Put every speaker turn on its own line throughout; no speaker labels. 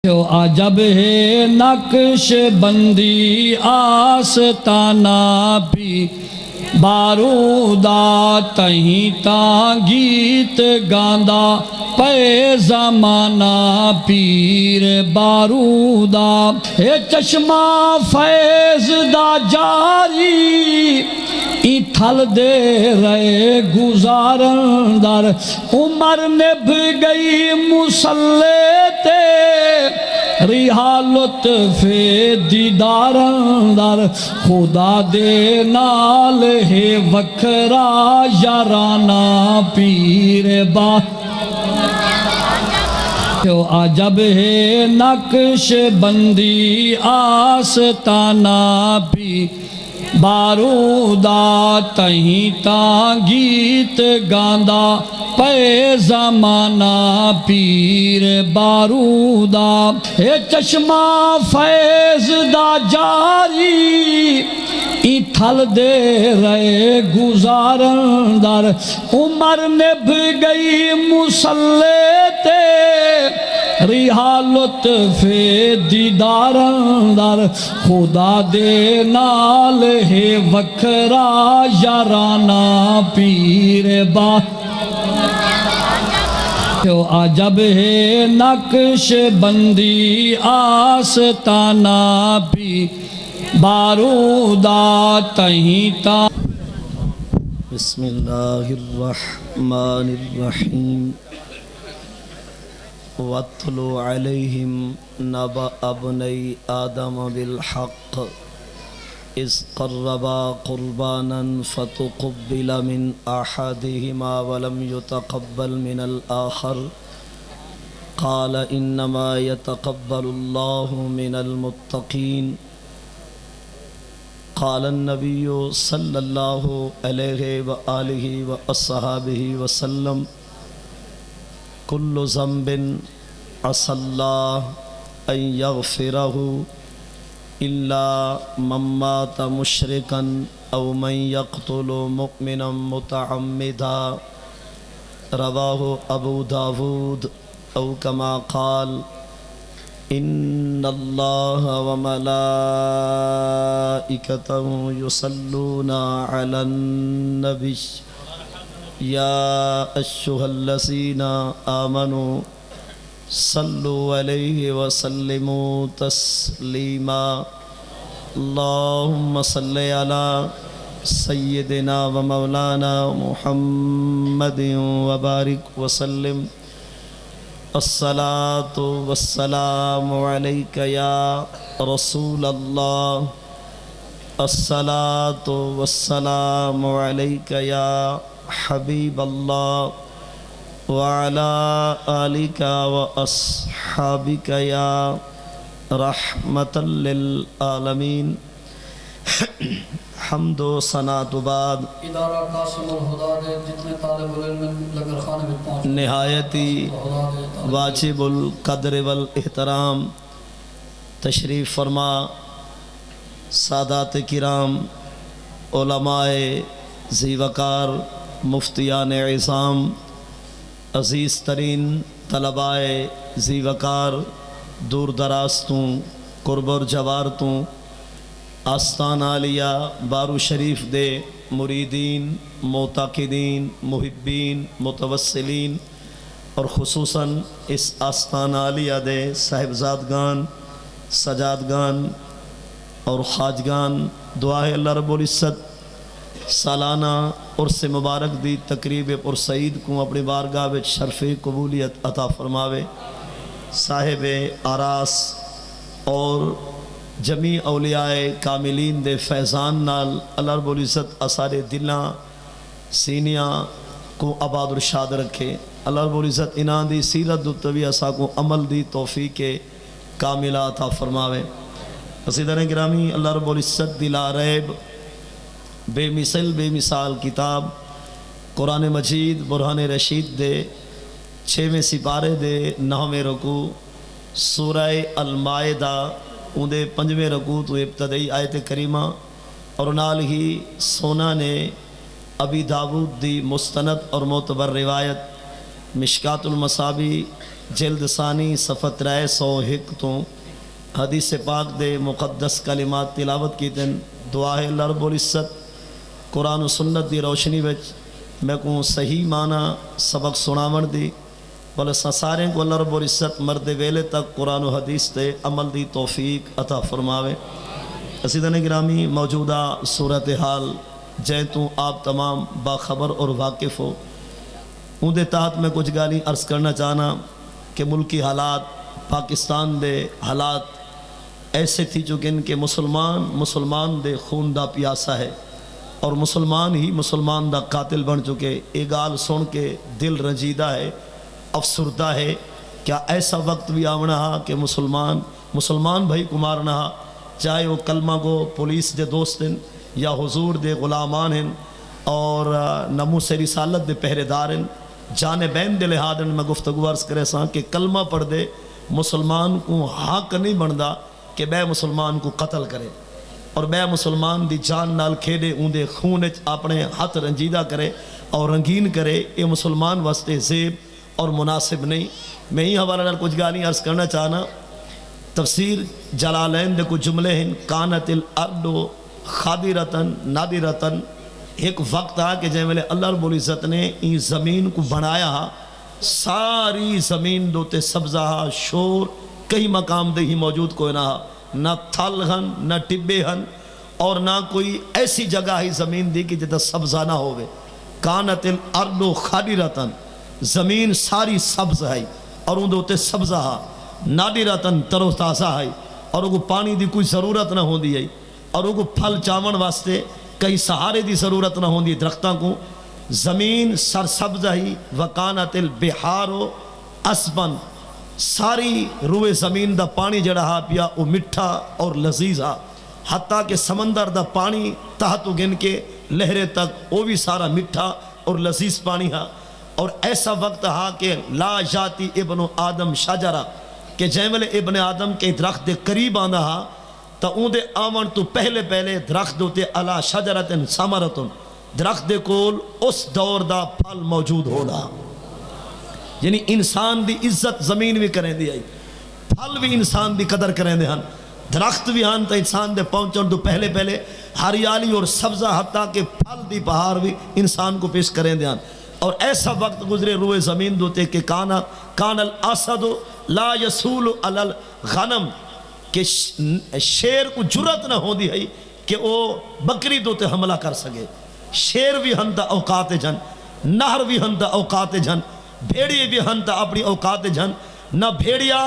عجب ہے نقش بندی آستانہ بھی بارودہ تہیں تاں گیت گاندا پے زمانہ پیر بارودہ اے چشمہ فیض دا جاری ای تھل دے رہے گزارن در عمر نبھ گئی مسلح تے ریحا لطف دیدارن در خدا دے نال ہے وکھرا یارانہ پیر عجب ہے نقش بندی آستانہ بھی بارودہ تہیں تاں گیت گاندا پے زمانہ پیر بارودہ اے چشمہ فیض دا جاری ای تھل دے رہے گزارن در عمر نبھ گئی مسلح تے ریحا لطف دیدارن در خدا دے نال ہے وکھرا یارانہ پیر عجب ہے نقش بندی آستانہ بھی بارودہ تہیں تاں
بسم اللہ الرحمن الرحیم وَاتْلُ عَلَيْهِمْ نَبَأَ ابْنَيْ آدَمَ بِالْحَقِّ إِذْ قَرَّبَا قُرْبَانًا فَتُقُبِّلَ مِنْ أَحَدِهِمَا وَلَمْ يُتَقَبَّلْ مِنَ الْآخَرِ قَالَ إِنَّمَا يَتَقَبَّلُ اللَّهُ مِنَ الْمُتَّقِينَ قال النبی صلی اللہ علیہ وآلہ وآصحابہ وسلم کل ذنب عسى اللہ ان یغفرہ الا من مات مشرکا او من یقتل مؤمنا متعمدا رواہ ابو داود او کما قال ان اللہ وملائکتہ یصلون علی النبی یا ایھا الذین آمنوا صلوا علیہ وسلموا تسلیما اللہم صل علی سیدنا و مولانا محمد وبارک وسلم الصلاة والسلام علیک یا رسول اللہ الصلاة والسلام علیک یا حبیب اللہ وعلى آلک واصحابک یا رحمتا للعالمین حمد و ثنا تو بعد
ادارہ قاسم الہدا دے جتنے طالب العلم لگر خانے میں پہنچ
نہایتی واجب القدر والاحترام تشریف فرما سادات کرام علماء ذی وقار مفتیان عظام عزیز ترین طلباء ذی وقار دور دراز توں قرب اور جوار توں آستان عالیہ بارو شریف دے مریدین معتقدین محبین متوسلین اور خصوصاً اس آستان عالیہ دے صاحبزادگان سجادگان اور خواجگان دعا ہے اللہ رب العزت سالانہ عرس مبارک دی تقریب پرسعید کو اپنی بارگاہ وچ شرف قبولیت عطا فرماوے صاحب آراس اور جمیع اولیاء کاملین دے فیضان نال اللہ رب العزت اسارے دلاں سینیاں کو آباد و رشاد رکھے اللہ رب العزت انہاں دی سیرت دوتوی اسا کو عمل دی توفیق کاملہ عطا فرماوے قصیدہ گرامی اللہ رب العزت دی لا ریب بے مثل بے مثال کتاب قرآن مجید برہان رشید دے 6ویں سپارے دے 9ویں رکوع سورہ المائدہ اندے 5ویں رکوع تو ابتدائی آیت کریمہ اور نال ہی سونا نے ابی داود دی مستند اور معتبر روایت مشکات المصابی جلد ثانی صفحہ 301 تو حدیث پاک دے مقدس کلمات تلاوت کی دن دعا ہے اللہ رب العزت قرآن و سنت دی روشنی وچ میں کو صحیح معنی سبق سناون دی بل سارے کو اللہ رب العزت مرد ویلے تک قرآن و حدیث تے عمل دی توفیق عطا فرماوے۔ عزیزان گرامی، موجودہ صورتحال جے تو آپ تمام باخبر اور واقف ہو، ان دے تحت میں کچھ گالی عرض کرنا چاہنا کہ ملکی حالات پاکستان دے حالات ایسے تھی جو کہ ان کے مسلمان دے خون دا پیاسا ہے اور مسلمان ہی مسلمان دا قاتل بن چکے۔ یہ گال سن کے دل رنجیدہ ہے، افسردہ ہے۔ کیا ایسا وقت بھی آونا ہا کہ مسلمان بھائی کو مارنا ہا، چاہے وہ کلمہ کو پولیس دے دوست ہیں یا حضور دے غلامان ہیں اور ناموس رسالت دے پہرے دار ہیں، جانبین دے لحاظ میں گفتگو عرض کرے ساں کہ کلمہ پڑھ دے مسلمان کو حق نہیں بندا کہ بے مسلمان کو قتل کرے اور بے مسلمان دی جان نال کھیڑے اون دے خون اپنے ہاتھ رنجیدہ کرے اور رنگین کرے۔ یہ مسلمان واسطے زیب اور مناسب نہیں۔ میں ہی حوالہ نال کچھ گالی عرض کرنا چاہنا۔ تفسیر جلالین دے کچھ جملے ہیں، کانت الارض خادرتن نادرتن۔ ایک وقت آ کہ جے ویلے اللہ رب العزت نے این زمین کو بنایا، ساری زمین دوتے سبزہ شور کئی مقام دے ہی موجود کوئی نہ تھل ہن نہ ٹبے ہن اور نہ کوئی ایسی جگہ ہی زمین دی کہ جدہ سبزہ نہ ہوئے۔ کانت الارض خادرتن، زمین ساری سبز ہے اور ان دوتے سبزہ نادرتن تر و تازہ ہے اور ان کو پانی دی کوئی ضرورت نہ ہو دی ہے اور ان کو پھل چاون واسطے کئی سہارے دی ضرورت نہ ہوندی درختاں کو۔ زمین سرسبز ہی وکانت البحار اسبن، ساری روئے زمین دا پانی جڑا ہا پیا وہ مٹھا اور لذیذ ہا، حتیٰ کہ سمندر دا پانی تحت گن کے لہرے تک وہ بھی سارا مٹھا اور لذیذ پانی ہا۔ اور ایسا وقت ہا کہ لا جاتی ابن آدم شجرہ کہ جیمل ابن آدم کے درخت دے قریب آنا ہا تا اون دے آمن تو پہلے درخت دوتے علا شجرتن ثمرتن، درخت دے کول اس دور دا پھل موجود ہونا۔ یعنی انسان دی عزت زمین بھی کریں دی آئی، پھل بھی انسان دی قدر کریں دے ہن، درخت بھی ہن تا انسان دے پہنچن تو پہلے ہریالی اور سبزہ حتیٰ کہ پھل دی بہار بھی انسان کو پیش کریں دے ہن۔ اور ایسا وقت گزرے روئے زمین دوتے کہ کان الاسد لا یسول علی الغنم، کہ شیر کو جرت نہ ہو دی ہے کہ وہ بکری دوتے حملہ کر سکے۔ شیر بھی ہن تا اوقات جن، نہر بھی ہن تا اوقات جن، بھیڑیے بھی ہن تا اپنی اوقات جن۔ نہ بھیڑیا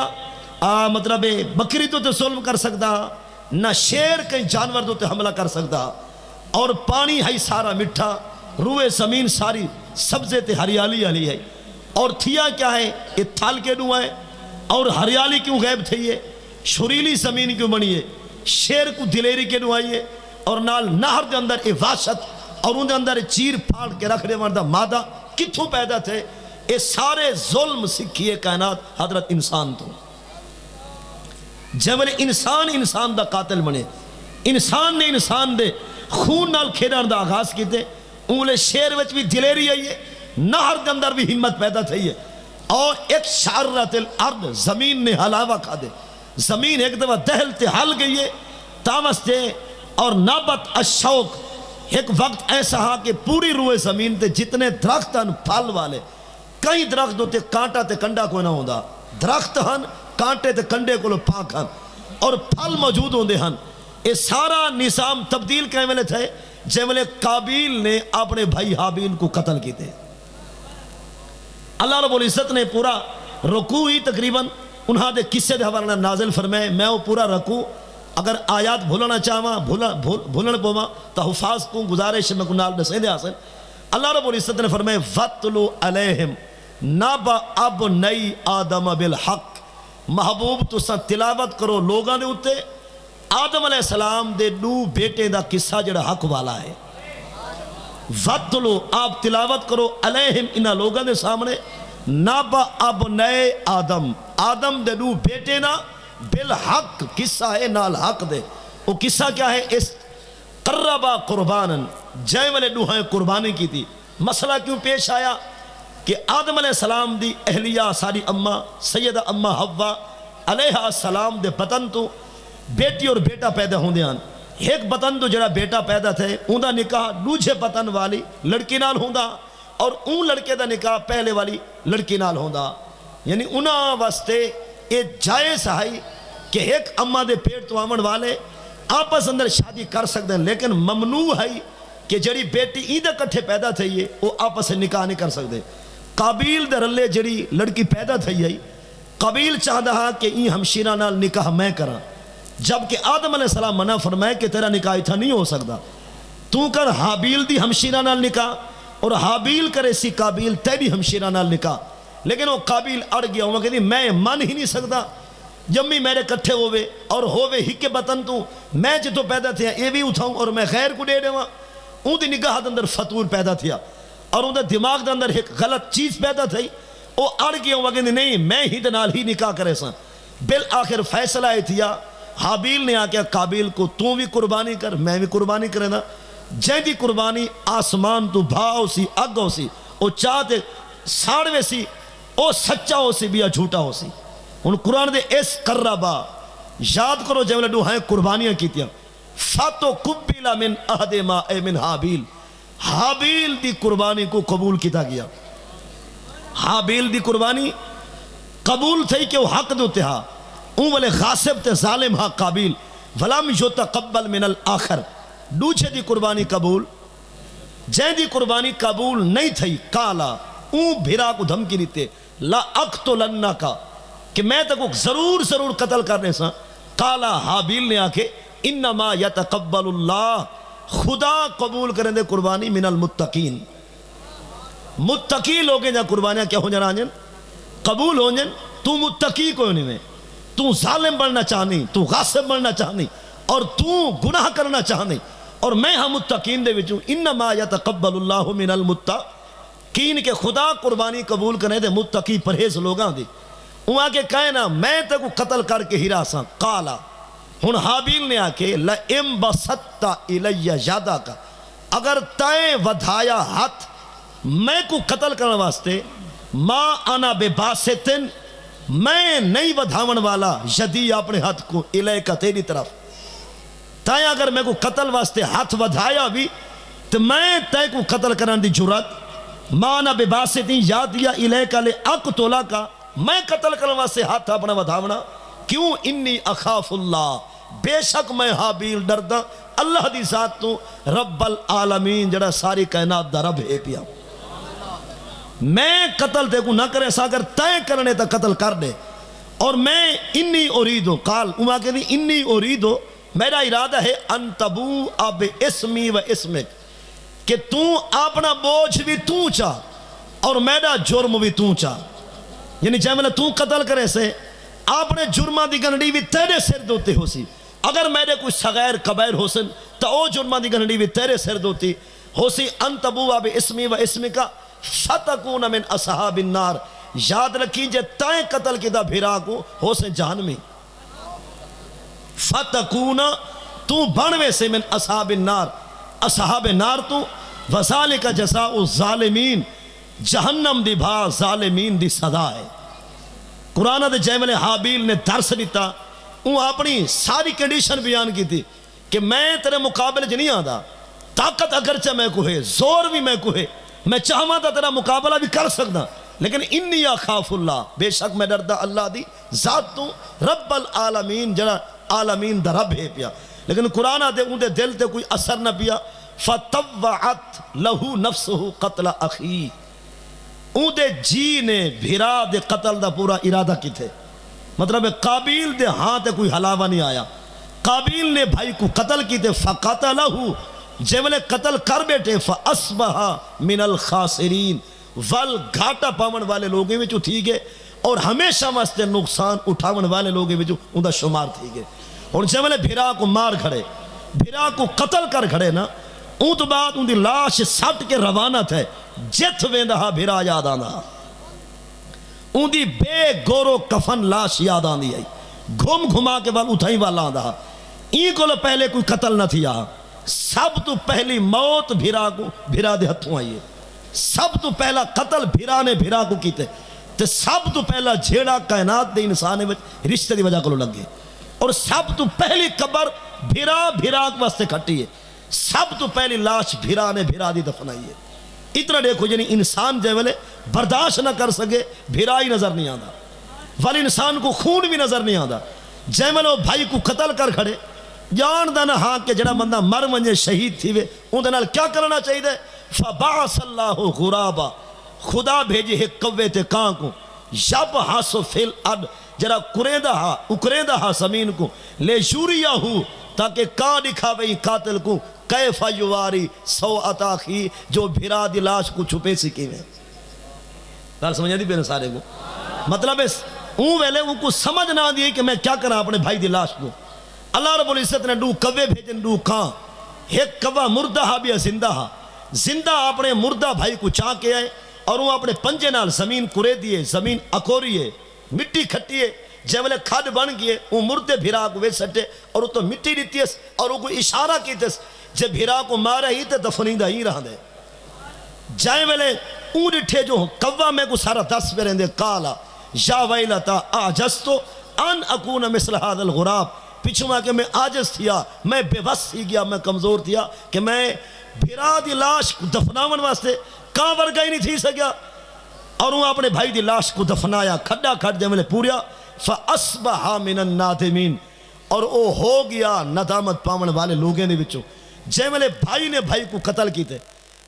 مطلب بکری دوتے ظلم کر سکتا، نہ شیر کہیں جانور دوتے حملہ کر سکتا، اور پانی ہے سارا مٹھا، روئے زمین ساری سبزے تے ہریالی علی ہے۔ اور تھیا کیا ہے، یہ تھال کے دوں ہے اور ہریالی کیوں غیب تھی ہے، شریلی زمین کیوں بنی ہے، شیر کو دلیری کے دوں آئیے اور نال نہر دے اندر اے واشت اور ان دے اندر چیر پھاڑ کے رکھنے والا مادہ کتھوں پیدا تھے۔ اے سارے ظلم سکھیے کائنات حضرت انسان تو جب انسان دا قاتل بنے، انسان نے انسان دے خون نال کھیڑن دا آغاز کیتے، اونلے شیر وچ بھی دلیری آئیے، نہر دے اندر بھی ہمت پیدا تھی ہے۔ اور ایک شارت الارض، زمین نے حلاوہ کھا دے، زمین ایک دفعہ دہل تے حل گئی ہے تامستے اور نابت الشوق۔ ایک وقت ایسا ہا کہ پوری روئے زمین تے جتنے درخت ہن پھل والے، کئی درخت ہوتے کانٹا تے کنڈا کوئی نہ ہوندا، درخت ہن کانٹے تے کنڈے کو لو پاک ہن اور پھل موجود ہوندے ہن۔ یہ سارا نظام تبدیل کہیں ملے تھے جیملے قابیل نے اپنے بھائی حابیل کو قتل کی تھے۔ اللہ رب العزت نے پورا رکوع ہی تقریباً انہاں دے قصے دے حوالے نازل فرمائے۔ میں وہ پورا رکوع اگر آیات بھولنا چاہواں بھولن پوما تو حفاظ کو گزارش میں کنال دسیں دے آسن۔ اللہ رب العزت نے فرمائے وَاتْلُ عَلَيْهِمْ نَبَأَ ابْنَيْ آدَمَ بِالْحَقِّ، محبوب تو سن تلاوت کرو لوگاں دے اتے آدم علیہ السلام دے دو بیٹے دا قصہ جڑا حق والا ہے۔ وَاتْلُ، آپ تلاوت کرو علیہم انہا لوگاں دے سامنے، نَبَأَ ابْنَيْ آدم، آدم دے دو بیٹے نا بالحق، قصہ ہے نال حق دے۔ وہ قصہ کیا ہے، اس قربا قربانن، جائے والے دو ہیں قربانی کی تھی۔ مسئلہ کیوں پیش آیا، کہ آدم علیہ السلام دی اہلیہ ساری اماں سیدہ اماں حوا علیہ السلام دے بطن تو بیٹی اور بیٹا پیدا ہوندے ہیں. ایک بطن تو جڑا بیٹا پیدا تھے اون دا نکاح دوجے بطن والی لڑکی نال ہوندا اور اون لڑکے دا نکاح پہلے والی لڑکی نال ہوندا. یعنی انہاں واسطے یہ جائز ہے کہ ایک اماں دے پیٹ تو آمن والے آپس اندر شادی کر سکتے ہیں، لیکن ممنوع ہے کہ جڑی بیٹی ایدہ کٹھے پیدا تھی ہے وہ آپس سے نکاح نہیں کر سکتے. قابیل دے رلے جڑی لڑکی پیدا تھی ہے قابیل چاہتا ہا کہ این ہمشیرہ نال نکاح میں کرا، جبکہ آدم علیہ السلام منع فرمائے کہ تیرا نکاح اتھا نہیں ہو سکتا، تو کر حابیل دی ہمشیرہ نال نکاح اور حابیل کرے سی قابیل تیری ہمشیرہ نال نکاح. لیکن وہ قابیل اڑ گیا، وہ کہتی میں من ہی نہیں سکتا جمی میرے کٹھے ہوئے اور ہوئے ہی کے بطن تو میں جتو پیدا تھیا یہ بھی اٹھاؤں اور میں خیر کو دے دوں. اون دی نگاہ دے اندر فطور پیدا تھیا اور اون دے دماغ دے اندر ایک غلط چیز پیدا تھی، وہ اڑ گیا، وہ کہتی نہیں میں ہی دے نال ہی نکاح کرے سا. بالآخر فیصلہ ہے تھیا حابیل نے آکیا قابیل کو تو بھی قربانی کر میں بھی قربانی کرے نا. جائیں دی قربانی آسمان تو بھاؤ سی اگ ہو سی وہ چاہتے ساڑوے سی او سچا ہو سی بیا جھوٹا ہو سی. ان قرآن دے اس قربا یاد کرو جب لڈو ہیں قربانیاں کیتیاں فاتو قبیلہ من اہد ما اے من حابیل، حابیل دی قربانی کو قبول کیتا گیا. حابیل دی قربانی قبول تھی کہ وہ حق دوتے ہاں اون والے غاصب تے ظالم ہاں قابیل ولم یتقبل من الآخر. دوچے دی قربانی قبول، جائیں دی قربانی قبول نہیں تھی کالا اون بھیرا کو دھمکی دیتے لا اقتلنکا کہ میں تکو ضرور قتل کرنے سا. کالا حابیل نے آکے انما یتقبل اللہ، خدا قبول کریں دے قربانی من المتقین. متقی لوگیں جا قربانیاں کیا ہو جانا آنجن قبول ہو جن. تو متقی کوئی نہیں میں، تو ظالم بننا چاہنی، تو غاصب بننا چاہنی اور تو گناہ کرنا چاہنی، اور میں ہم متقین دے وچوں انما یتقبل اللہ من المتقین کہ خدا قربانی قبول کرنے دے متقی پرہیز لوگاں دے. وہاں کے کہے نا میں تکو قتل کر کے ہی راساں. قالا ہن حابیل نے آکے لئم بسطتا الیہ یادا کا اگر تائیں ودھایا ہاتھ میں کو قتل کرنے واسطے ما انا بے باستن میں نہیں ودھاون والا یدی اپنے ہاتھ کو الیہ کا تیری طرف. تائیں اگر میں کو قتل واسطے ہاتھ ودھایا بھی تو میں تائیں کو قتل کرنے دی جرات ما انا بے باستن یادیا الیہ کا لے اقتلا کا میں قتل کرنے واسطے ہاتھ اپنا ودھاونا. کیوں انی اخاف اللہ بے شک میں حابیل ڈردا اللہ دی ذات تو رب العالمین جڑا ساری کائنات دا رب ہے پیا. میں قتل تے کو نہ کرے سا اگر تائیں کرنے تا قتل کر دے. اور میں انی اریدو قال اما کہ دی انی اریدو میرا ارادہ ہے ان تبو اب اسمی و اسمک کہ تو اپنا بوجھ بھی تو چاہ اور میرا جرم بھی تو چاہ. یعنی جائے میں تو قتل کرے سے اپنے جرمہ دی گنڈی بھی تیرے سر دوتے ہو سی. اگر میرے کوئی صغیر کبیر ہو سن تو او جرمہ دی گنڈی بھی تیرے سر دوتی ہو سی. انتبو اب اسمی و اسمی کا فتکون من اصحاب النار. یاد رکھی جے تائیں قتل کی دا بھیرا کو ہو سے جہنمی. فتکون تو بڑھوے سے من اصحاب النار اصحاب نار تو وذالک جزاء الظالمین جہنم دی بھا ظالمین دی سزا ہے. قرآن دے جیمل حابیل نے درس دیتا وہ اپنی ساری کنڈیشن بیان کی تھی کہ میں تیرے مقابلے جو نہیں آدھا طاقت اگرچہ میں کو ہے زور بھی میں کو ہے میں چاہما تھا تیرا مقابلہ بھی کر سکتا لیکن انی اخاف اللہ بے شک میں ڈردا اللہ دی ذات تو رب العالمین جڑا عالمین دا رب ہے پیا. لیکن قرآن دے ان دے دل تے کوئی اثر نہ پیا. فطوعت لہو نفسہ قتل اخی اون دے جی نے بھیرا دے قتل دا پورا ارادہ کی تھے. مطلب قابیل دے ہاں تے کوئی حلاوہ نہیں آیا. قابیل نے بھائی کو قتل کی تھے فقتلہو جیولے قتل کر بیٹھے فاسبہا من الخاسرین ول گھاٹا پاون والے لوگیں وچوں تھی گئے اور ہمیشہ واسطے نقصان اٹھاون والے لوگیں وچوں ان دا شمار تھی گئے. اور جیولے بھیرا کو مار کھڑے بھیرا کو قتل کر کھڑے نا اون تو بعد ان دی لاش سٹ کے روانہ تھے جت ویندہ بھیرا یاد آنا ان دی بے گورو کفن لاش یاد آندی آئی گھوم گھما کے بعد اٹھائی والا آندہ این کو پہلے کوئی قتل نہ تھی سب تو پہلی موت بھیرا دے ہتھوں آئیے سب تو پہلا قتل بھرا نے بھرا کو کیتے تے سب تو پہلا جھیڑا کائنات دے انسان رشتے دی وجہ کو لگ گئے اور سب تو پہلی قبر بھرا بھرا کے واسطے کھٹی ہے سب تو پہلی لاش بھرا نے بھرا دی دفنائی ہے اتنا دیکھو یعنی انسان جے ویلے برداشت نہ کر سکے بھرا ہی نظر نہیں آتا والی انسان کو خون بھی نظر نہیں آتا جے ویلے وہ بھائی کو قتل کر کھڑے جان دا نہ ہاں کہ جڑا بندہ مر ونجے شہید تھی وے ان دے نال کیا کرنا چاہیے فبعث اللہ غرابا خدا بھیجے ایک کوے تے کان کو جب ہاسو فل اد جرا کریندہ ہا اکریندہ ہا زمین کو لے جوریا ہو تاکہ کان دکھاوے قاتل کو کیف یواری سوءت اخی جو بھرا دی لاش کو چھپے سکی میں گل سمجھ دی بے سارے کو مطلب اس اون ویلے ان کو سمجھ نہ دی کہ میں کیا کرا اپنے بھائی دی لاش کو اللہ رب العزت نے دو کوے بھیجن دو کان ایک کوا مردہ ہا بھی زندہ ہا زندہ اپنے مردہ بھائی کو چاہ کے آئے اور وہ اپنے پنجے نال زمین کرے دیے زمین اکوریے مٹی کھٹیے جے ویلے کھڈ بن گئے وہ مردے بھیرا کو ویچ سٹے اور وہ تو مٹی دیتی ہے اور وہ کو اشارہ کیتے جے بھیرا کو مارے ہی تے دفنیدہ ہی رہا دے جائے ویلے اون ڈٹھے جو کوا میں کو سارا دس پہ رہندے کالا یا ویلتا آجستو ان اکون مثل هذا الغراب پیچھو میں کہ میں آجز تھیا میں بے بس ہی گیا میں کمزور تھیا کہ میں بھیرا دی لاش کو دفناون واسطے کہاں ورگا ہی نہیں تھی سکیا اور وہ اپنے بھائی دی لاش کو دفنایا کھڈا کھڈ جے میں پوریا فَأَصْبَحَ مِنَ النَّادِمِينَ اور او ہو گیا ندامت پاون والے لوگیں دے وچوں جے میں بھائی نے بھائی کو قتل کیتے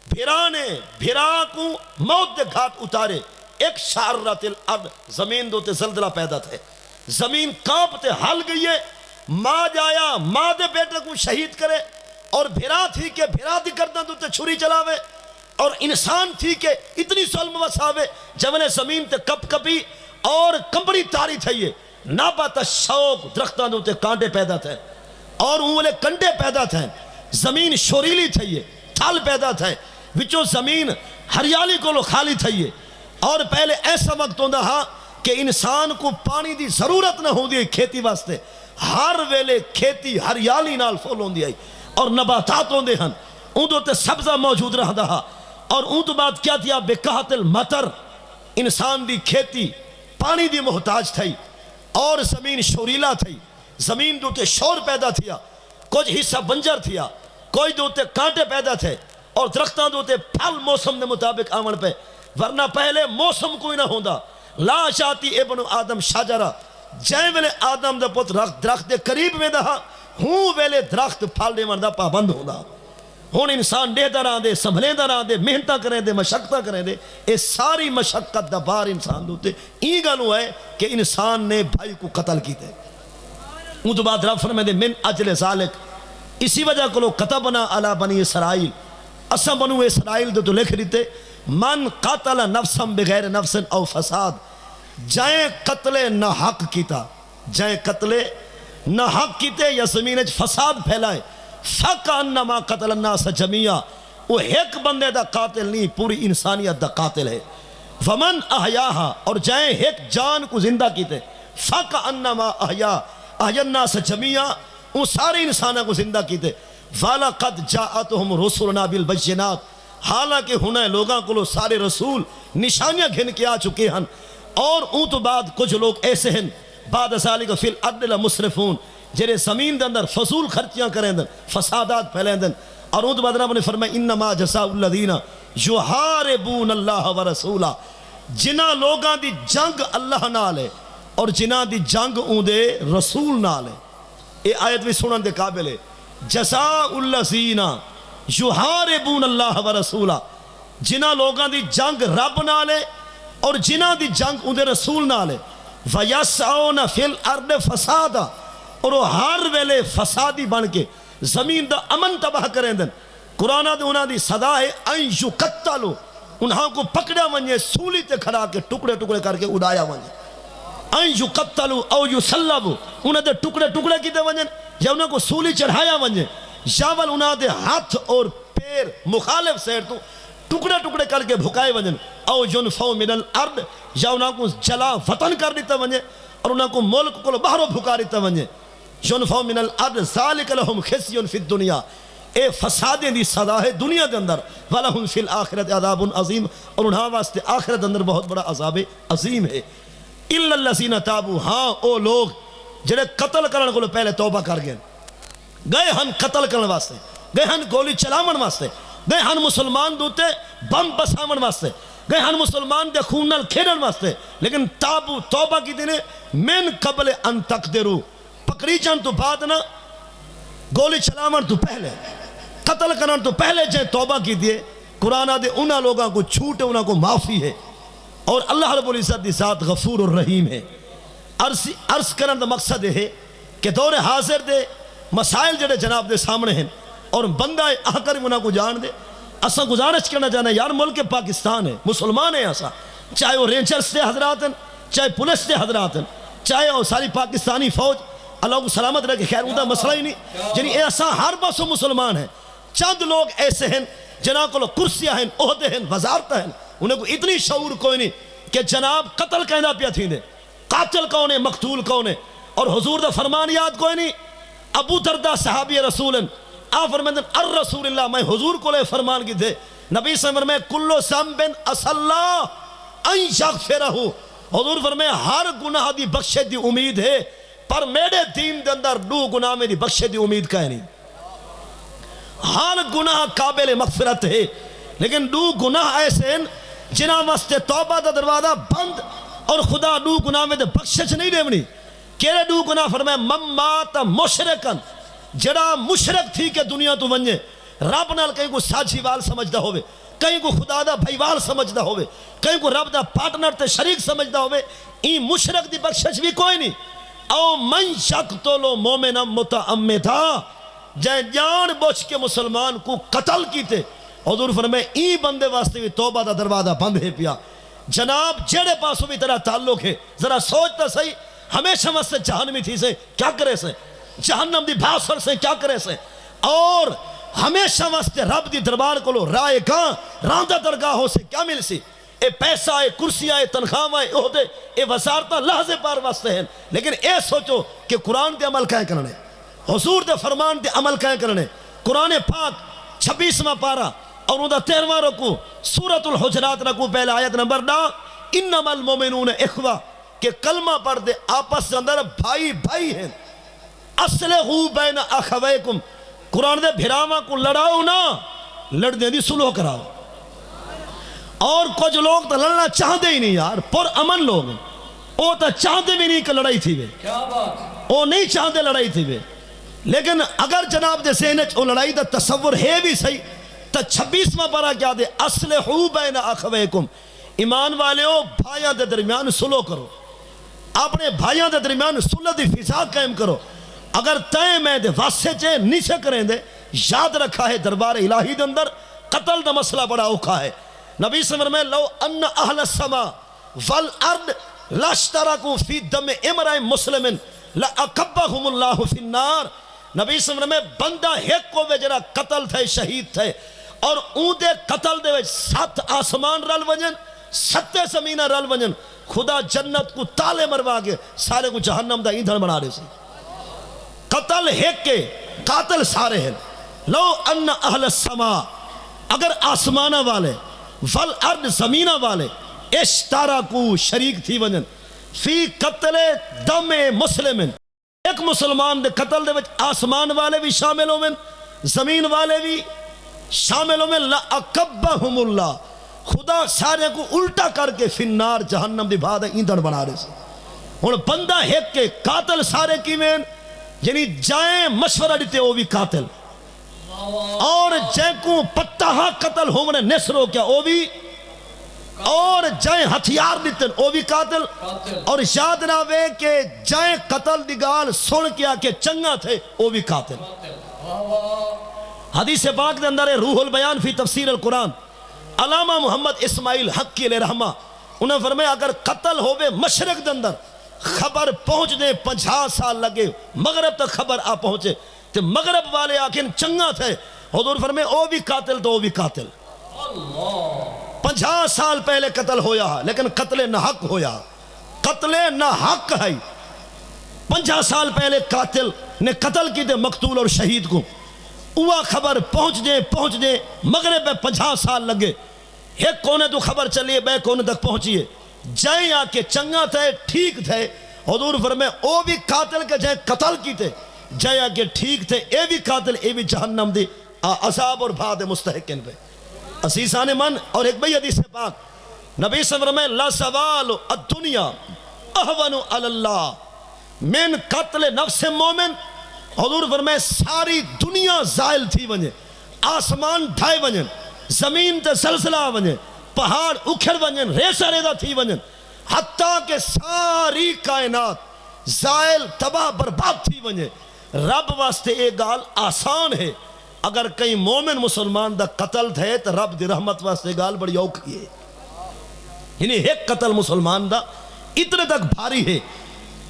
بھیرا نے بھیرا کو موت دے گھاٹ اتارے ایک شاررت الارض زمین دوتے زلزلہ پیدا تھے زمین کانپتے ہل گئی ہے ماں جایا ماں دے بیٹے کو شہید کرے اور بھیرا تھی کہ بھیرا دی کردہ دوتے چھری چلاوے اور انسان تھی کہ اتنی ظلم وساوے جب انہیں زمین تے کپ کپی اور کمبری تاری تھئیے ناباتا شوق درختہ دوتے کانٹے پیدا تھے اور انہوں کنڈے پیدا تھے زمین شوریلی تھئیے تھال پیدا تھے وچوں زمین ہریالی کو لو خالی تھئیے اور پہلے ایسا وقت ہوندہ ہاں کہ انسان کو پانی دی ضرورت نہ ہوں دی کھیتی واسطے ہر ویلے کھیتی ہریالی نال فول ہوں دی آئی اور نباتات ہوں دے ہن ان دوتے سبزہ موجود رہ دہا اور ان تو بات کیا تھیا بکہت المطر انسان دی کھیتی پانی دی محتاج تھئی اور زمین شوریلا تھئی زمین دوتے شور پیدا تھیا کچھ حصہ بنجر تھیا کوئی دوتے کانٹے پیدا تھے اور درختان دوتے پھل موسم دے مطابق آمن پہ ورنہ پہلے موسم کوئی نہ ہوندہ لا شاتی ابن آدم شاجرہ جائیں ویلے آدم دے پت درخت دے قریب میں دہا ہوں ویلے درخت پھل دے مردہ پابند ہوندہ ہون انسان دے دران دے سنبھلیں دران دے محنتہ کریں دے مشقتہ کریں دے اے ساری مشقت دبار انسان دوتے این گلو ہے کہ انسان نے بھائی کو قتل کی دے ان تو بعد رب فرمائے دے من اجل ذالک اسی وجہ کو لو قطبنا علی بنی اسرائیل اسا بنو اسرائیل دے تو لکھ دیتے من قتل نفسا بغیر نفس او فساد جائیں قتل نہ حق کیتا جائیں قتل نہ حق کیتے یا زمین فساد پھیلائے فَكَأَنَّمَا قَتَلَ النَّاسَ جَمِيعًا وہ ایک بندے دا قاتل نہیں پوری انسانیت دا قاتل ہے وَمَنْ أَحْيَاهَا اور جائیں ایک جان کو زندہ کیتے فَكَأَنَّمَا أَحْيَا النَّاسَ جَمِيعًا وہ سارے انسانوں کو زندہ کیتے وَلَقَدْ جَاءَتْهُمْ رُسُلُنَا بِالْبَيِّنَاتِ حالانکہ ہنے لوگاں کو سارے رسول نشانیاں گھن کے آ چکے ہیں اور ان تو بعد کچھ لوگ ایسے ہیں بعد ذالک فی الارض لمسرفون جرے زمین دے اندر فضول خرچیاں کریں دن فسادات پھیلیں دن اور ان تو بعد رب نے فرمایا انما جزاء الذین یحاربون اللہ ورسولہ جنہ لوگاں دی جنگ اللہ نال ہے اور جنہ دی جنگ اون دے رسول نال ہے یہ آیت بھی سنن دے قابل ہے جزاء الذین یحاربون اللہ ورسولہ جنہ لوگاں دی جنگ رب نال ہے اور جنہ دی جنگ ان دے رسول نال ہے وَيَسْعَوْنَ فِي الْأَرْضِ فَسَادًا اور وہ ہر ویلے فسادی بن کے زمین دا امن تباہ کریں دن قرآن دے انہاں دی صدا ہے اَن يُقَتَّلُوا انہاں کو پکڑا ونجے سولی تے کھڑا کے ٹکڑے ٹکڑے کر کے اڑایا ونجے اَن يُقَتَّلُوا او يُسَلَّبُوا انہاں دے ٹکڑے ٹکڑے کی دے ونجن یا انہاں کو سولی چڑھایا ونجے جاول انہاں دے ہاتھ اور پیر مخالف سیر تو ٹکڑے ٹکڑے کر کے بھکائے ونجن او ينفوا من الارض یا انہاں کو جلا وطن کر دیتا ونجے اور انہاں کو ملک کو باہروں بھکا دیتا ونجے ينفوا من الارض ذلك لهم خزي في الدنيا اے فسادیں دی سزا ہے دنیا دے اندر، وَلَهُمْ فِي الْآخِرَةِ عَذَابٌ عَظِيمٌ، اور انہاں واسطے آخرت اندر بہت بڑا عذاب عظیم ہے۔ إِلَّا الَّذِينَ تَابُوا، ہاں او لوگ جڑے قتل کرن کو پہلے توبہ کر گئے، گئے ہن قتل کرن واسطے، گئے ہن گولی چلاون واسطے، گئے ہن مسلمان دوتے بم بساون واسطے، گئے ہن مسلمان دے خون نال کھیڈن واسطے، لیکن تابو توبہ کی دینے من قبل ان تقدروا، پکڑی جان تو بعد نہ، گولی چلاون تو پہلے، قتل کرن تو پہلے جائے توبہ کی دیے، قرآن دے انہاں لوگاں کو چھوٹے انہاں کو معافی ہے، اور اللہ رب العزت دی ذات غفور الرحیم ہے۔ عرض کرن دا مقصد ہے کہ دور حاضر دے مسائل جڑے جناب دے سامنے ہیں اور بندہ آکر انہاں کو جان دے، اساں گزارش کرنا چاہنا ہے یار ملک پاکستان ہے، مسلمان ہے اساں، چاہے وہ رینجرز دے حضرات ہیں، چاہے پولیس دے حضرات ہیں، چاہے وہ ساری پاکستانی فوج، اللہ کو سلامت رکھے، خیر اندہ مسئلہ ہی نہیں، جنہی ایسا ہر بسو مسلمان ہیں۔ چند لوگ ایسے ہیں جنہاں کو کرسیاں ہیں، عہدے ہیں، وزارتیں ہیں، انہیں کو اتنی شعور کوئی نہیں کہ جناب قتل کہنا پیا تھی دے، قاتل کون ہے، مقتول کون ہے، اور حضور دا فرمان یاد کوئی نہیں۔ ابو دردہ صحابی رسول ہیں، آپ فرمائیں الرسول اللہ، میں حضور کو لے فرمان کی تھے، نبی صلی اللہ علیہ وسلم میں کلو سمبن اساللہ ان یغفرہ، حضور فرمائیں ہر گناہ دی بخشے دی امید ہے، پر میرے دین دے اندر دو گناہ میں دی بخشے دی امید کا ہے نہیں۔ ہر گناہ قابل مغفرت ہے، لیکن دو گناہ ایسے ہیں جنہاں واسطے توبہ دا دروازہ بند، اور خدا دو گناہ میں دے بخشش نہیں دیونی۔ کیرے دو گناہ فرمائے ممات مشرکن، جڑا مشرک تھی کہ دنیا تو ونجے، رب نال کہیں کو ساجھی وال سمجھدا ہوئے، کہیں کو خدا دا بھائی وال سمجھدا ہوئے، کہیں کو رب دا پارٹنر تے شریک سمجھدا ہوئے، این مشرک دی بخشش بھی کوئی نہیں۔ او من یقتل مومنا متعمدا، جان بوجھ کے مسلمان کو قتل کیتے، حضور فرمائے این بندے واسطے بھی توبہ دا دروازہ بند ہے پیا۔ جناب جیڑے پاسوں بھی تیرا تعلق ہے، ذرا سوچتا صحیح، ہمیشہ واسطے جہنمی تھی سے کیا کرے سے، جہنم دی بھاسر سے کیا کرے سے، اور ہمیشہ واسطے رب دی دربار کو لو رائے کہاں راندہ درگاہوں سے کیا مل سی، اے پیسہ، اے کرسیاں، اے تنخواہ، اے عہدے، اے وزارتاں لحظے پار واسطے ہیں، لیکن اے سوچو کہ قرآن دے عمل کہیں کرنے، حضور دے فرمان دے عمل کہیں کرنے۔ قرآن پاک 26واں پارہ اور اندہ 13واں رکو، سورۃ الحجرات رکو پہلے آیت نمبر 9، انما المومنون اخوہ، کہ کلمہ پڑھ دے آپس اندر بھائی بھائی ہیں، اصلحوا بین اخویکم، قرآن دے بھراواں کو لڑاؤ نہ، لڑ دیں دی سلوح کراؤ۔ اور کچھ لوگ تو لڑنا چاہتے ہی نہیں یار، پر امن لوگ ہیں، وہ تو چاہتے بھی نہیں کہ لڑائی تھی وے،
کیا بات،
وہ نہیں چاہتے لڑائی تھی وے، لیکن اگر جناب دے سینچ وہ لڑائی دا تصور ہے بھی صحیح، تو 26واں پارہ کیا دے اصلحوا بین اخویکم، ایمان والے ہو بھائیاں دے درمیان سلو کرو، اپنے بھائیاں دے درمیان صلح دی فضا قائم کرو۔ اگر تائیں میں دے واسے چے نیچے کریں دے، یاد رکھا ہے دربار الہی دے اندر قتل دا مسئلہ بڑا اوکھا ہے۔ نبی صلی اللہ علیہ وسلم لو ان اہل السماء والارض لاشترکوا فی دم امرئ مسلم لأکبہم اللہ فی النار، نبی صلی اللہ علیہ وسلم بندہ ایک کو جڑا قتل تھے شہید تھے، اور اون دے قتل دے 7 آسمان رل ونجن، 7 زمینہ رل ونجن، خدا جنت کو تالے مروا کے سارے کو جہنم دا ایندھن بنا رہے سے۔ قتل ایک کے قاتل سارے ہیں۔ لو ان اہل السماء، اگر آسمانہ والے، والارض زمینہ والے، اشتراکو شریک تھی ونجن فی قتل دم مسلم، ایک مسلمان دے قتل دے وچ آسمان والے بھی شامل ہوئے، زمین والے بھی شامل ہوئے، لَأَكَبَّهُمُ اللَّهُ، خدا سارے کو الٹا کر کے فی النار جہنم دی بھاد ایندھن بنا رہے سے۔ اور بندہ ایک کے قاتل سارے کی میں، یعنی جائیں مشورہ دیتے وہ بھی قاتل، اور جائیں کو پتہ قتل ہونے نسرو کیا وہ بھی، اور جائیں ہتھیار دیتے وہ بھی قاتل، اور یاد رہے کہ جائیں قتل دیگال سن کیا کہ چنگا تھے وہ بھی قاتل۔ حدیث پاک دے اندر ہے روح البیان فی تفسیر القرآن، علامہ محمد اسماعیل حق کی علیہ رحمہ انہوں نے فرمایا اگر قتل ہوئے مشرق دے اندر خبر پہنچ دے 50 سال لگے مغرب تک خبر آ پہنچے تو مغرب والے آکھیں چنگا تھے، حضور فرمائے او بھی قاتل تو او بھی قاتل۔ 50 سال پہلے قتل ہویا لیکن قتل نہ حق ہویا، قتل نہ حق ہے۔ 50 سال پہلے قاتل نے قتل کی دے مقتول اور شہید کو، وہ خبر پہنچ جے مغرب میں 50 سال لگے، ایک کونے تو خبر چلیے بے کونے تک پہنچیے، جائیں آ کے چنگا تھے ٹھیک تھے، حضور فرمائے او بھی قاتل کے جائیں قتل کیتے، جائیں آ کے ٹھیک تھے اے بھی قاتل اے بھی جہنم دی عذاب اور بھاد مستحقن پہ عزیزان من۔ اور ایک بھئی حدیث پاک نبی صلی اللہ علیہ وسلم لا سوال الدنیا احون علی اللہ من قتل نفس مومن، حضور فرمائے ساری دنیا زائل تھی ونجے، آسمان ڈھائے ونجن، زمین تے زلزلہ ونجے، پہاڑ اکھڑ ونجن، ریسا ریدہ تھی ونجن، حتیٰ کہ ساری کائنات زائل تباہ برباد تھی ونجے، رب واسطے ایک گال آسان ہے، اگر کئی مومن مسلمان دا قتل تھے تو رب دی رحمت واسطے گال بڑی اوکھی ہے، یعنی ایک قتل مسلمان دا اتنے تک بھاری ہے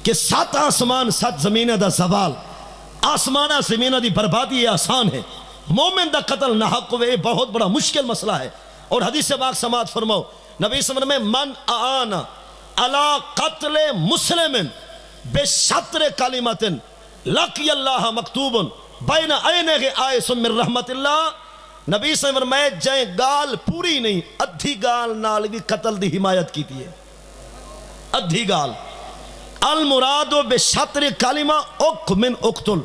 کہ 7 آسمان 7 زمینہ دا زوال، آسمانہ زمینہ دی بربادی آسان ہے، مومن دا قتل ناحق ہوئے بہت بڑا مشکل مسئلہ ہے۔ اور حدیث پاک سماعت فرماؤ نبی صلی اللہ علیہ وسلم من آنا علی قتل مسلم بشطر کلمت لقی اللہ مکتوب بین عینہ آئس من رحمت اللہ، نبی صلی اللہ علیہ وسلم میں جائیں گال پوری نہیں ادھی گال نال بھی قتل دی حمایت کی تھی ہے، ادھی گال المراد بشطر کلمہ اک من اقتل۔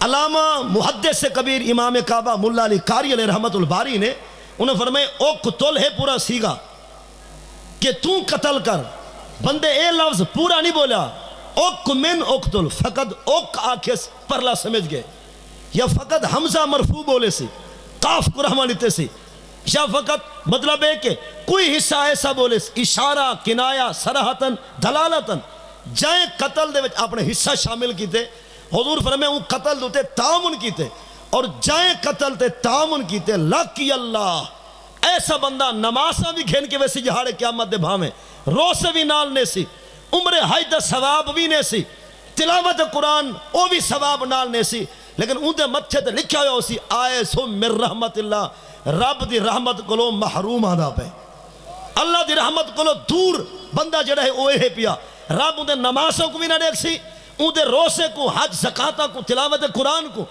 علامہ محدث کبیر امام کعبہ مولا علی قاری علیہ رحمت الباری نے انہیں فرمائے اقتل ہے پورا سیگا کہ تو قتل کر، بندے اے لفظ پورا نہیں بولا، اک من اقتل، فقط اک آکھے پرلا سمجھ گئے، یا فقط حمزہ مرفوع بولے سی قاف کو رحمہ لیتے سی، یا فقط مطلب ہے کہ کوئی حصہ ایسا بولے سی اشارہ کنایا صراحتاً دلالتاً جائیں قتل دے وچ اپنے حصہ شامل کیتے، حضور فرمائے ان قتل دوتے تعاون کیتے اور جائیں قتل تے تعاون کیتے لکی اللہ، ایسا بندہ نمازہ بھی گھن کے ویسی جہاڑے قیامت دے بھامیں، روسے بھی نال نے سی، عمر حج دا ثواب بھی نے سی، تلاوت قرآن او بھی ثواب نال نے سی، لیکن ان دے متھے تے لکھا ہویا اسی آئے سو من رحمت اللہ، رب دی رحمت کلو محروم آدھا پہ، اللہ دی رحمت کلو دور بندہ جڑا ہے اوے ہے پیا، رب ان دے نمازوں کو بھی نہ دیکھ سی، ان دے روسے کو حج زکاة کو تلاوت قرآن کو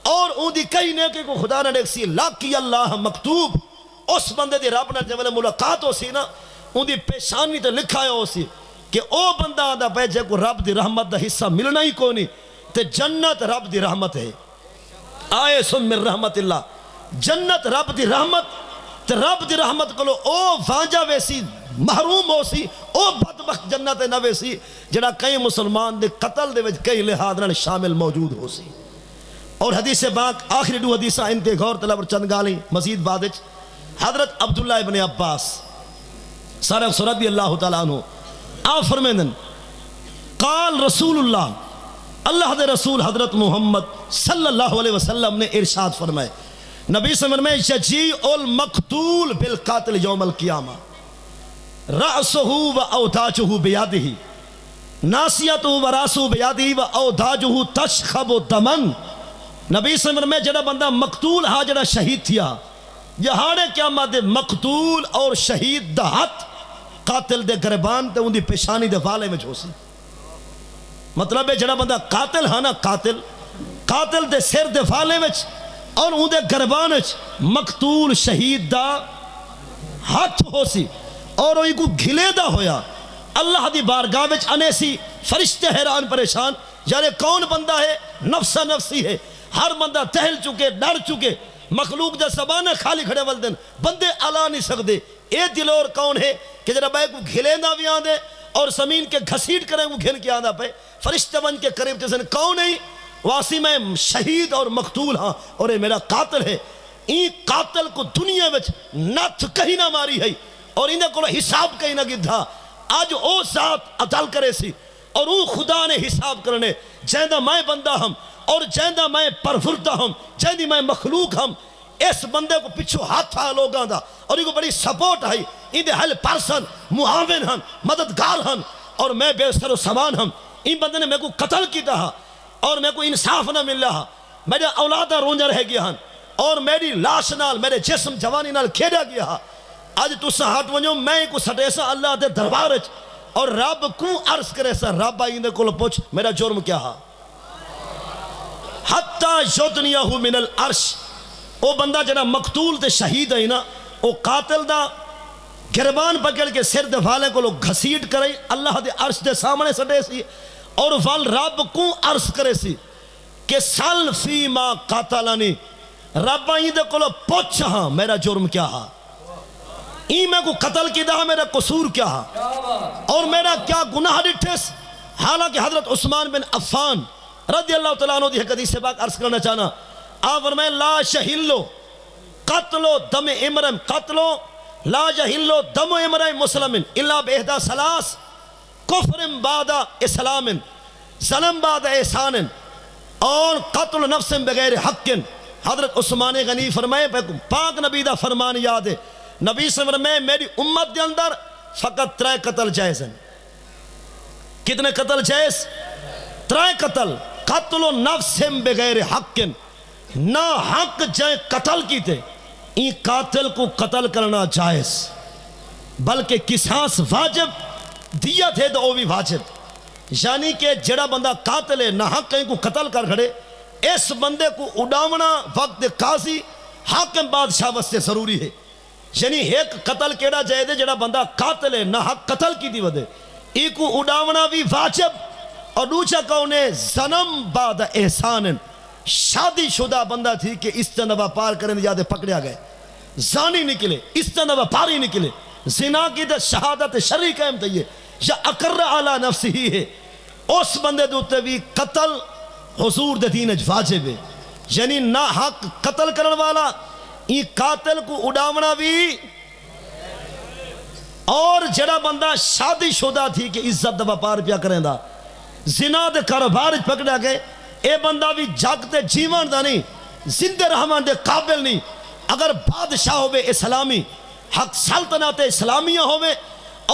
اور ان دی کئی نیکی کو خدا نہ دیکھ سی، لاکی اللہ مکتوب، اس بندے دی رب نہ جب ملاقات ہو سی نا، ان دی پیشانی تے لکھا ہو سی کہ او بندہ آدھا پہ جے کو رب دی رحمت دا حصہ ملنا ہی کونی، تے جنت رب دی رحمت ہے، آئے سن من رحمت اللہ، جنت رب دی رحمت، تے رب دی رحمت کلو او وانجا ویسی محروم ہو سی، او بدبخت جنت نہ ویسی جڑا کئی مسلمان دے قتل دے وچ کئی لحاظ شامل موجود ہو سی۔ اور حدیث پاک آخری 2 حدیثہ انتے غور طلب اور چند گالیں مزید بعدچ، حضرت عبداللہ ابن عباس سارق رضی اللہ تعالیٰ عنہ آپ فرمیدن قال رسول اللہ، اللہ دے رسول حضرت محمد صلی اللہ علیہ وسلم نے ارشاد فرمائے، نبی صلی اللہ علیہ وسلم میں یجیء المقتول بالقاتل یوم القیامہ رأسہ و اوداجہ بیادہ ناسیتہ و راسہ بیادہ و اوداجہ تشخب دمن، نبی صلی اللہ علیہ وسلم میں جڑا بندہ مقتول ہا جڑا شہید تھیا، یہانے قیامت دے مقتول اور شہید دا ہاتھ قاتل دے گربان تے ان دی پیشانی دے والے میں جو سی، مطلب ہے جڑا بندہ قاتل ہاں نا قاتل دے سر دے والے میں اور ان دے گربان مقتول شہید دا ہاتھ ہو سی اور ان کو گھلے دا ہویا، اللہ دی بارگاہ وچ انے سی فرشتے حیران پریشان، یعنی کون بندہ ہے نفسا نفسی ہے، ہر بندہ تہل چکے ڈر چکے، مخلوق جا سبانہ خالی کھڑے والدن بندے علا نہیں سکتے، اے دلور کون ہے کہ جرا بھائی کو گھلیندہ بھی آن دے اور زمین کے گھسیٹ کریں وہ گھن کے آدھا پہ فرشتہ بن کے قریب تیسن کون ہے، واسی میں شہید اور مقتول ہاں اور اے میرا قاتل ہے، این قاتل کو دنیا وچ نت کہیں نہ ماری ہے اور انہیں کو حساب کہیں نہ گدھا، آج او ذات عدل کرے سی اور او خدا نے حساب کرنے جیندہ میں بندہ ہم اور جیندہ میں پروردہ ہم جیندی میں مخلوق ہم، اس بندے کو پچھو ہاتھ آیا لوگاں دا اور ان کو بڑی support I, in they heel person معاون ہن مددگار ہن اور میں بے سر و سامان ہم، ان بندے نے میں کو قتل کی تھا اور میں کو انصاف نہ مل رہا، میرے اولادہ رونجہ رہ گیا ہن اور میری لاش نال میرے جسم جوانی نال کھیڑا گیا ہا، آج تو سا ہاتھ ونجو میں کو سٹے سا اللہ دے دربارج اور رب کو عرض کرے سا رب آئین دے کل پوچھ میرا جرم کیا ہا، حتی یدنیہ من العرش، او بندہ جڑا مقتول تے شہید ہے نا، او قاتل دا گربان پکڑ کے سر دے والے کو لوگ گھسیٹ کرے اللہ دے عرش دے سامنے سٹے سی، اور وال رب کو عرض کرے سی کہ سل فی ما قاتلانی، رب آئیں دے کو لو پوچھ ہاں میرا جرم کیا ہا، این میں کو قتل کی دا میرا قصور کیا ہا، اور میرا کیا گناہ ڈٹھس۔ حالانکہ حضرت عثمان بن عفان رضی اللہ تعالیٰ عنہ دی حدیث سے باق عرض کرنا چاہنا، آپ فرمائے لا شہلو قتلو دم امرم، قتلو لا جہلو دم امرم مسلم الا بہدہ سلاس، کفر بعد اسلام، ظلم بعد احسان، اور قتل نفس بغیر حق۔ حضرت عثمان غنی فرمائے پاک نبی دا فرمان یاد ہے، نبی سے فرمائے میری امت دے اندر فقط 3 قتل جائز ہیں۔ کتنے قتل جائز؟ 3 قتل۔ قتل نفس بغیر حق، نہ حق جائے قتل کی تے این قاتل کو قتل کرنا جائز، بلکہ قصاص واجب، دیت ہے تو وہ بھی واجب، یعنی کہ جڑا بندہ قاتل ہے نہ حق کہیں کو قتل کر کھڑے، اس بندے کو اڑاونا وقت قاضی حاکم بادشاہ واسطے ضروری ہے۔ یعنی ایک قتل کیڑا جائے جڑا بندہ قاتل ہے نہ حق قتل کی دی ودے، ای کو اڑاونا بھی واجب، اور دوسرا کہونے ظلم بعد احسان، شادی شدہ بندہ تھی کہ استنبا پار کرنے جاتے پکڑیا گئے، زانی نکلے، استنبا پاری نکلے، زنا کی دے شہادت شرعی قائم تھئی ہے، یا اقر علی نفس ہی ہے، اس بندے دوتے بھی قتل حضور دے دین واجب ہے۔ یعنی نہ حق قتل کرنے والا این قاتل کو اڑاونا بھی، اور جڑا بندہ شادی شدہ تھی کہ عزت دبا پار پیا کریں دا، زنا دے کاروبار پکڑا گئے، اے بندہ بھی جاگتے جیوان دا نہیں، زندہ رحمان دے قابل نہیں۔ اگر بادشاہ ہوئے اسلامی، حق سلطنت اسلامیہ ہوئے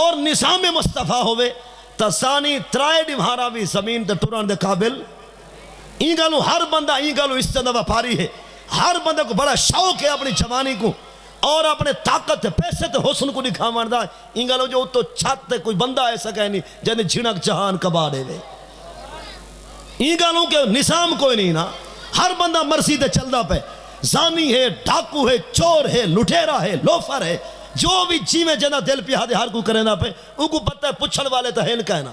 اور نظام مصطفیٰ ہوئے، تسانی 3 ڈیمہارا بھی زمین دے ٹوران دے قابل۔ این گالو ہر بندہ این گالو استنبا پاری ہے، ہر بندہ کو بڑا شوق ہے اپنی جوانی کو اور اپنے طاقت پیسے تے حسن کو دکھا ماندا، این گالو جو تو چھت تے کوئی بندہ ایسا کہہ نہیں جنہیں جھنک جہان کباڑے وے، این گالوں کے نظام کوئی نہیں نا، ہر بندہ مرضی دے چلدا پہ، زانی ہے، ڈاکو ہے، چور ہے، لٹیرا ہے، لوفر ہے، جو بھی جی میں جنا دل پہ ہاتھ ہر کو کرے نا پہ، ان کو پتہ ہے پچھڑ والے تو ہے نکا ہے نا،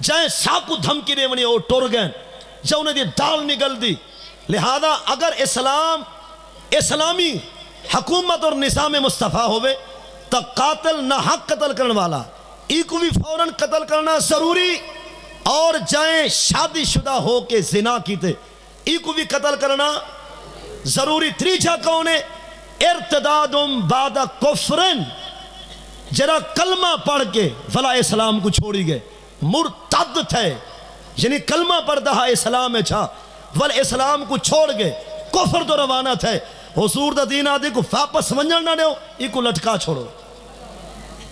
جائیں ساکو دھمکی دے منی وہ ٹور گئے، جا انہیں دی دال نگل دی۔ لہذا اگر اسلامی حکومت اور نظام مصطفیٰ ہوئے تو قاتل نہ حق قتل کرنے والا ای کو بھی فوراً قتل کرنا ضروری، اور جائیں شادی شدہ ہو کے زنا کیتے ای کو بھی قتل کرنا ضروری۔ تریجہ کون ہے؟ ارتدادم بعد کفرن، جرا کلمہ پڑھ کے فلا اسلام کو چھوڑی گئے، مرتد تھے، یعنی کلمہ پڑھ دہا اسلام ہے چھا ول اسلام کو چھوڑ گئے، کفر تو روانہ تھے، حضور دا دین آدھی کو واپس منجر نہ دیو، ای کو لٹکا چھوڑو۔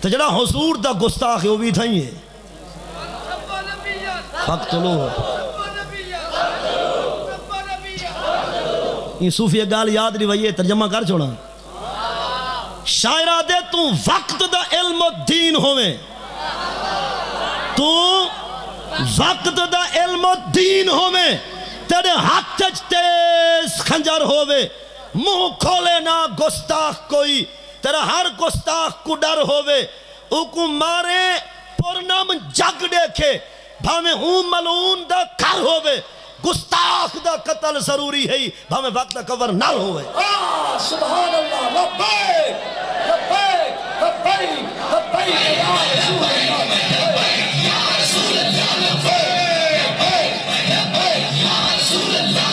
تو جڑا حضور دا گستاخ ہے وہ بھی تھائیں ہے، فقتلو یہ صوفی گال یاد رویے ترجمہ کر چھوڑا، شاعرہ دے تو وقت دا علم و دین ہوئے، تو وقت دا علم و دین ہوئے، تیرے ہاتھ تیز خنجر ہوئے، منہ کھولے نہ گستاخ کوئی، تیرا ہر گستاخ کو ڈر ہوئے، اوکو مارے پرنم جگ دیکھے، بھامے ہوں ملعون دا کر ہوئے، گستاخ دا قتل ضروری ہے، بھامے وقت دا کور نال ہوئے۔
سبحان اللہ، لبیک لبیک لبیک لبیک یا رسول اللہ،
یا رسول اللہ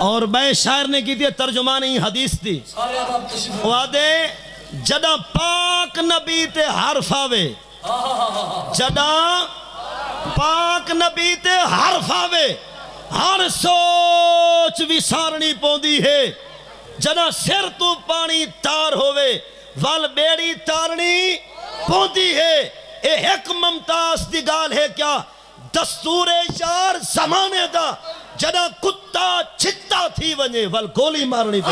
اور میں شاعر نے کی تھی ترجمانی حدیث تھی
سارے آپ تشریف
وہ آدھے جدہ پاک نبی تے حرف آوے جدہ پاک نبی تے حرف آوے ہر سوچ وسارنی پوندی ہے جدہ سر تو پانی تار ہوئے وال بیڑی تارنی پوندی ہے اے ایک ممتاز دی گال ہے کیا دستور یار زمانے دا جدہ کتا چھتا تھی ونجے وال گولی مارنی پہ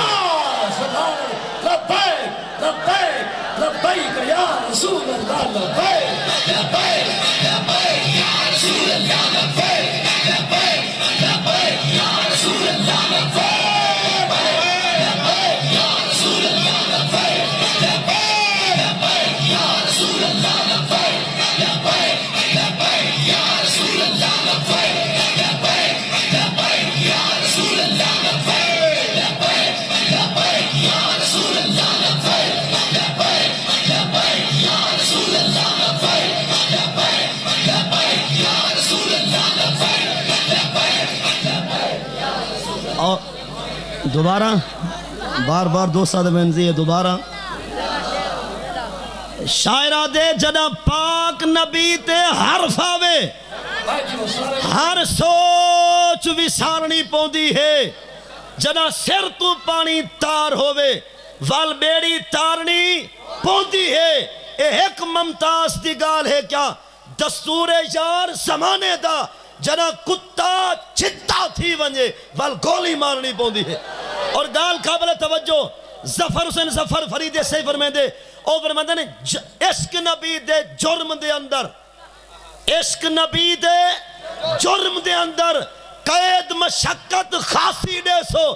لبیک لبیک لبیک یا رسول اللہ لبیک لبیک لبیک یا رسول اللہ لبیک لبیک لبیک یا رسول اللہ لبیک لبیک یا رسول اللہ لبیک لبیک لبیک یا رسول اللہ لبیک لبیک لبیک یا رسول اللہ لبیک لبیک لبیک یا رسول اللہ لبیک لبیک لبیک یا رسول اللہ لبیک لبیک لبیک یا رسول اللہ لبیک لبیک لبیک یا رسول اللہ لبیک لبیک
اور دوبارہ بار بار دو ساتھ بینزی ہے دوبارہ شاعرہ دے جدہ پاک نبی تے حرف آوے ہر سوچ وسارنی پوندی ہے جدہ سر تو پانی تار ہوئے وال بیڑی تارنی پوندی ہے اے ایک ممتاز دی گال ہے کیا دستور یار زمانے دا جدہ کتا چھتا تھی ونجے وال گولی مارنی پوندی ہے اور گال قابل توجہ ظفر حسین ظفر فرید سیفر میں دے اوپر مندہ نے عشق نبی دے جرم دے اندر عشق نبی دے جرم دے اندر قید مشقت خاصی دے سو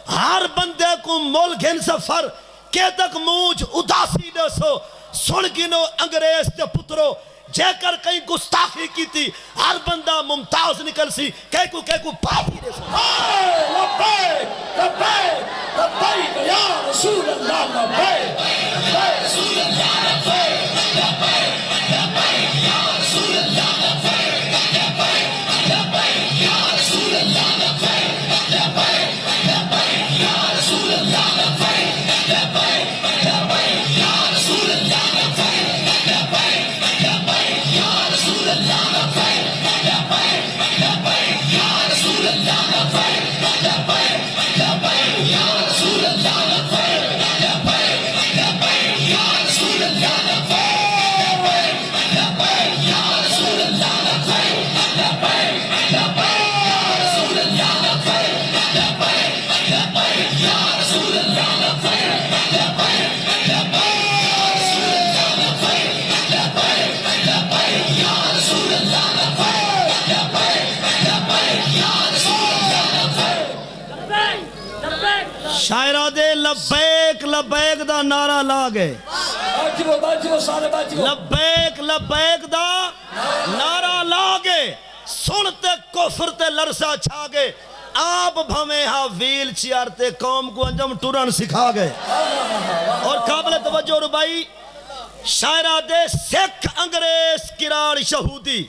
ہر بندے کو مول گھن سفر کہ تک موج اداسی دے سو سن گنو انگریز تے پترو جے کر کہیں گستاخی کی تھی ہر بندہ ممتاز نکل سی کہہ کو پاپی دے سو
لبیک لبیک لبیک یا رسول اللہ لبیک لبیک رسول اللہ لبیک لبیک لبیک یا رسول اللہ لبیک لبیک لبیک یا رسول اللہ لبیک لبیک لبیک یا رسول اللہ لبیک لبیک لبیک یا رسول اللہ لبیک لبیک لبیک یا رسول اللہ لبیک لبیک لبیک یا رسول اللہ لبیک لبیک لبیک یا رسول اللہ لبیک لبیک لبیک یا رسول اللہ لبیک لبیک یا رسول اللہ لبیک لبیک لبیک یا رسول اللہ لبیک لبیک لبیک یا رسول اللہ لبیک لبیک لبیک لبیک یا رسول اللہ لبیک لبیک لبیک یا رسول اللہ لبیک
شاعرہ دے لبیک لبیک دا نعرہ لاگے
باجو سارے باجو
لبیک لبیک دا نعرہ لاگے سنتے کفر تے لرسا چھاگے آپ بھمیں ہاں ویل چیئر تے قوم کو انجم ٹورن سکھا گئے اور قابل توجہ ربائی شاعرہ دے سکھ انگریز کران شہودی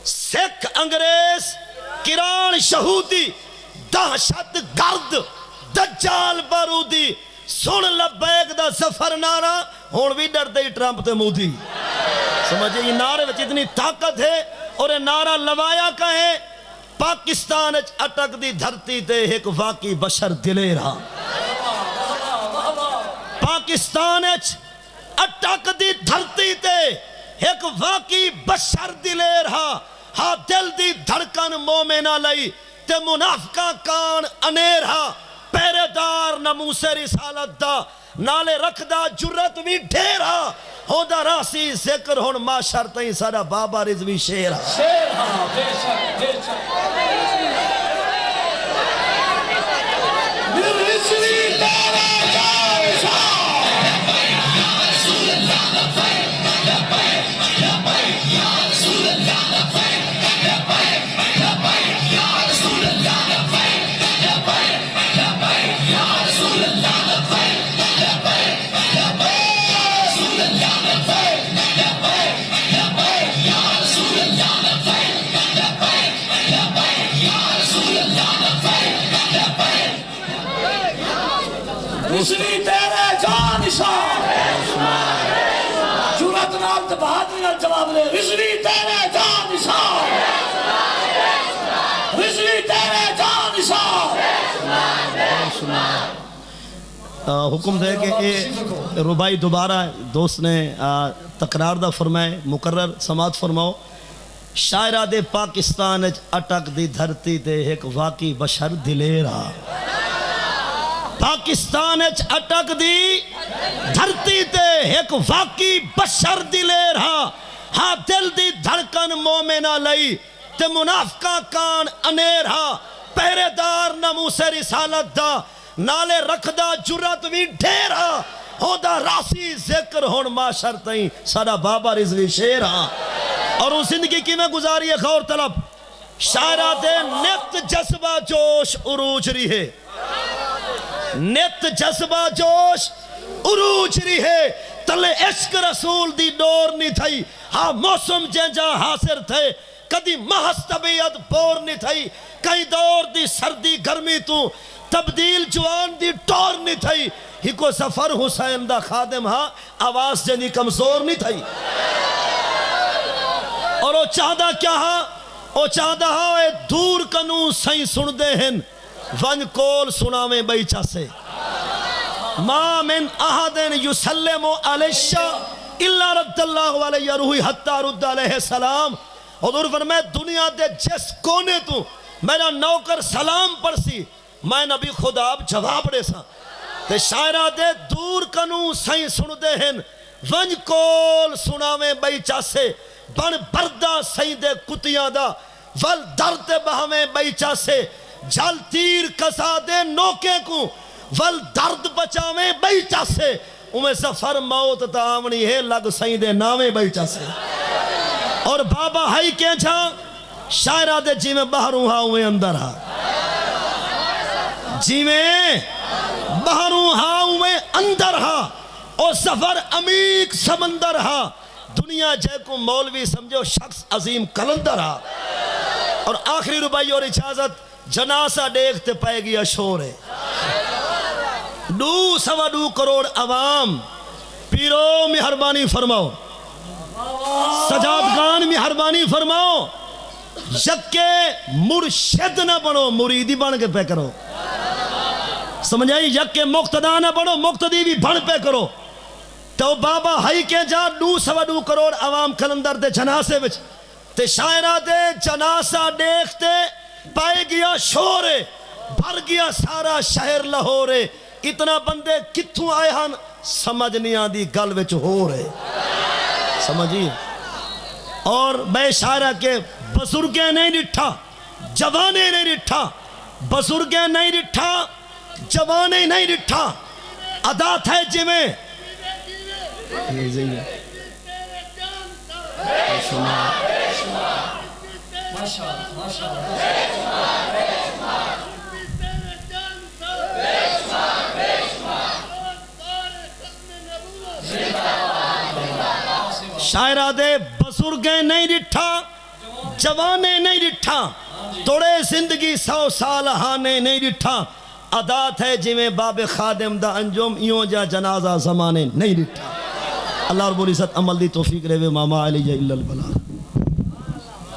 سکھ انگریز کران شہودی دہشت گرد دجال بارودی سن لبیک دا سفر نعرہ ہون بھی ڈرتے ہی ٹرمپ تے مودی سمجھے یہ نعرے وچ اتنی طاقت ہے اور یہ نعرہ لوایا کہیں پاکستان اٹک دی دھرتی تے ایک واقعی بشر دلے رہا پاکستان اٹک دی دھرتی تے ایک واقعی بشر دلے رہا ہاں دل دی دھڑکن مومنہ لئی تے منافقہ کان انیر ہا پیرے دار نموس رسالت دا نالے رکھ دا جرت بھی ڈھیر ہا ہو دا راسی ذکر ہون معاشر تئیں سارا بابا رضوی شیر ہا
شیر ہاں بے شک بے شک رضوی دارا جائے یا رسول اللہ لبیک لبیک لبیک یا رسول اللہ لبیک لبیک لبیک یا رسول اللہ لبیک لبیک لبیک یا رسول اللہ لبیک لبیک لبیک یا رسول اللہ لبیک لبیک لبیک یا رسول اللہ لبیک لبیک لبیک رسوی تیرے جان نثار جرات نال تے بہادری نال جواب دے رسوی تیرے جان نثار رسوی تیرے جان نثار
حکم دے کہ یہ ربائی دوبارہ دوست نے تقرار دا فرمائے مقرر سماعت فرماؤ شاعرہ دے پاکستان اٹک دی دھرتی تے ایک واقعی بشر دلیرا پاکستان اٹک دی دھرتی تے ایک واقعی بشر دلیرا ہاں دل دی دھڑکن مومنہ لئی تے منافقہ کان انیرا پہرے دار ناموس رسالت دا نالے رکھدا جرات بھی ڈھیرا ہودا راسی ذکر ہون معاشر تائیں ساڑا بابا رضوی شیر ہاں اور اس زندگی کی میں گزاری ہے خور طلب شاعرہ دے نت جذبہ جوش عروج رہے نت جذبہ جوش عروج رہے تلے عشق رسول دی ڈور نہیں تھئی ہاں موسم جنجا حاصر تھے کدی محض طبیعت بور نہیں تھئی کئی دور دی سردی گرمی تو تبدیل جوان دی ٹور نہیں تھئی ہی کو سفر حسین دا خادم ہاں آواز جنی کمزور نہیں تھئی اور او چاہدہ کیا ہاں او چاہدہ ہاں اے دور کنو سائیں سن دے ہن ون کول سناویں بیچا سے ما من احدن یسلمو علیشہ اللہ رد اللہ علیہ روحی حتی رد علیہ السلام حضور فرمائے دنیا دے جس کونے تو میرا نوکر سلام پرسی میں نبی خدا اب جواب دے سا تے شاعرہ دے دور کنو سائیں سن دے ہن ونج کول سناویں بیچا سے بن بردہ سائیں دے کتیاں دا ول درد بہمیں بیچا سے جل تیر کسا دے نوکے کو ول درد بچاویں بیچا سے امیں سفر موت تاوڑی ہے لگ سائیں دے ناویں بیچا سے اور بابا ہائی کیا چھا شاعرہ دے جی میں باہروں ہاں ہوئے اندر ہاں جی میں باہروں ہاں ہوئے اندر ہاں اور سفر عمیق سمندر ہاں دنیا جے کو مولوی سمجھو شخص عظیم کلندر ہاں اور آخری ربائی اور اجازت جناسہ دیکھتے پائے گی اشور ہے 2.25 کروڑ عوام پیرو مہربانی فرماؤ سجادگان مہربانی فرماؤ یکے مرشد نہ بنو مریدی بن کے پہ کرو سمجھائی یکے مقتدہ نہ بنو مقتدی بھی بن پہ کرو تو بابا ہائی کے جا 2.25 کروڑ عوام کلندر دے جناسے بچ تے شاعرہ دے جناسہ دیکھتے پائے گیا شورے بھر گیا سارا شہر لاہورے اتنا بندے کتھوں آئے ہن سمجھ نہیں آدھی گل وچ ہو رہے سمجھیے اور بے شاعرہ کے بزرگیں نہیں رٹھا جوانے نہیں رٹھا بزرگیں نہیں رٹھا جوانے نہیں رٹھا ادا تھے جی میں شاعرہ دے بزرگیں نہیں رٹھا جوانے نہیں رٹھا توڑے زندگی 100 سال ہانے نہیں رٹھا عادت ہے جی میں باب خادم دا انجم ایوں جا جنازہ زمانے نہیں رٹھا اللہ رب العزت عمل دی توفیق رہے ماما علیہ الا البلاغ